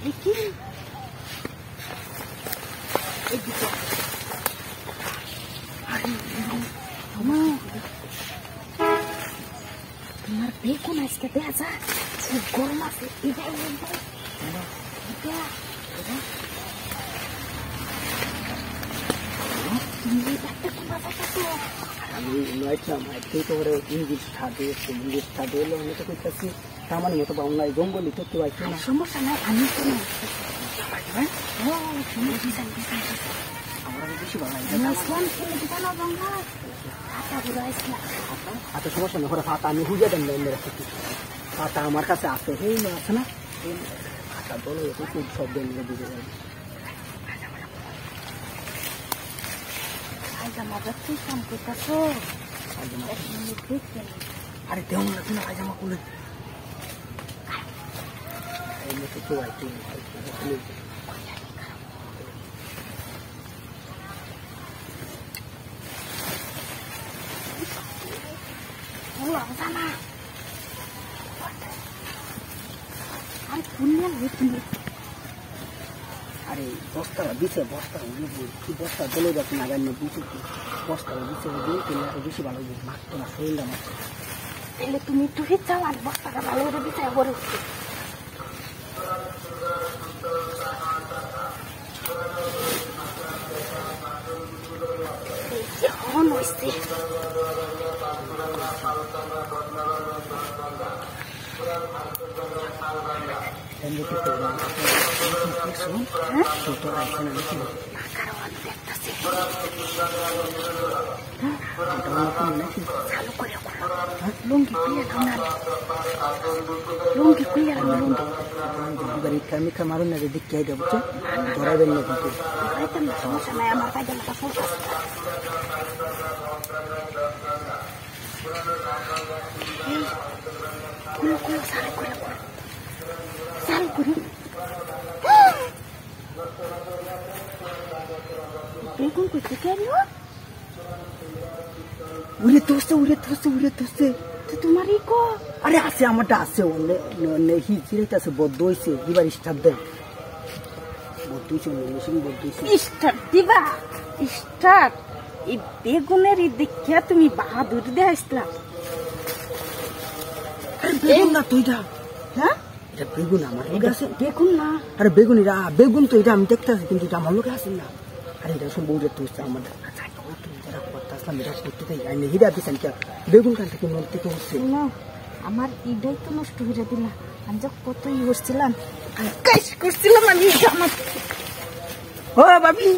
দেখি এদিকে তোমার বেগুন আজকে দেখা যায় খুব গরম আছে। আমি নয়ছিলাম আজকেই তো ওরা ইংলিশ ছাদে এলো আমি তো করতেছি তেমন মতো বাংলায় জঙ্গলি তো কেউ আসবে না। সমস্যা নাই, আমি তো আমরা বেশি বাংলায় আচ্ছা সমস্যা নেই, ওরা ফাতা আমি হুজে দেন ফাতা আমার কাছে আছে এই আছে না ফাতা বলো খুব শব্দ নিয়ে বুঝে যাবে। আরে দেও না তুমি পায়জামা খুলে আরে বস্তা দিছে বস্তা কি বস্তা বলে যাচ্ছে না গাড়ি দিচ্ছে বস্তা দিচ্ছে বেশি ভালো মারতো না শরীরটা মারতো। তাহলে তুমি একটু যাও আর বস্তাটা ভালো করে বিচার করে উঠছে হন হয়েছে লুঙ্গি খুলে মিঠা মারুন না যদি কে দেবো ধরাবেন না কিন্তু সমস্যা নাই আমার পায়জামাটা সমস্যা বেগুন করতে কেন উড়ে ধরছে তোমার ই কো আরে আছে আমারটা আছে হিচিরেছে বদ্ধ হয়েছে এবার স্টার্ট দেয় বদ্ধ হয়েছে মেশিন বদ্ধ হয়েছে স্টার্ট দিবা স্টার্ট এই বেগুনের দেখিয়া তুমি বাহাদুর দিয়ে আসলা। বেগুন না তো এটা হ্যাঁ এটা বেগুন আমার লোকে আছে বেগুন না আরে বেগুন এটা বেগুন তো এটা আমি দেখতে আছি কিন্তু এটা আমার লোকে আছে না। আরে এটা সব বউরে তো আমাদের বেগুন কান থেকে মন থেকে হচ্ছে না আমার ইডাই তো নষ্ট হয়ে দিলা আমি যখন কত করছিলাম আমি আমার ও বাবি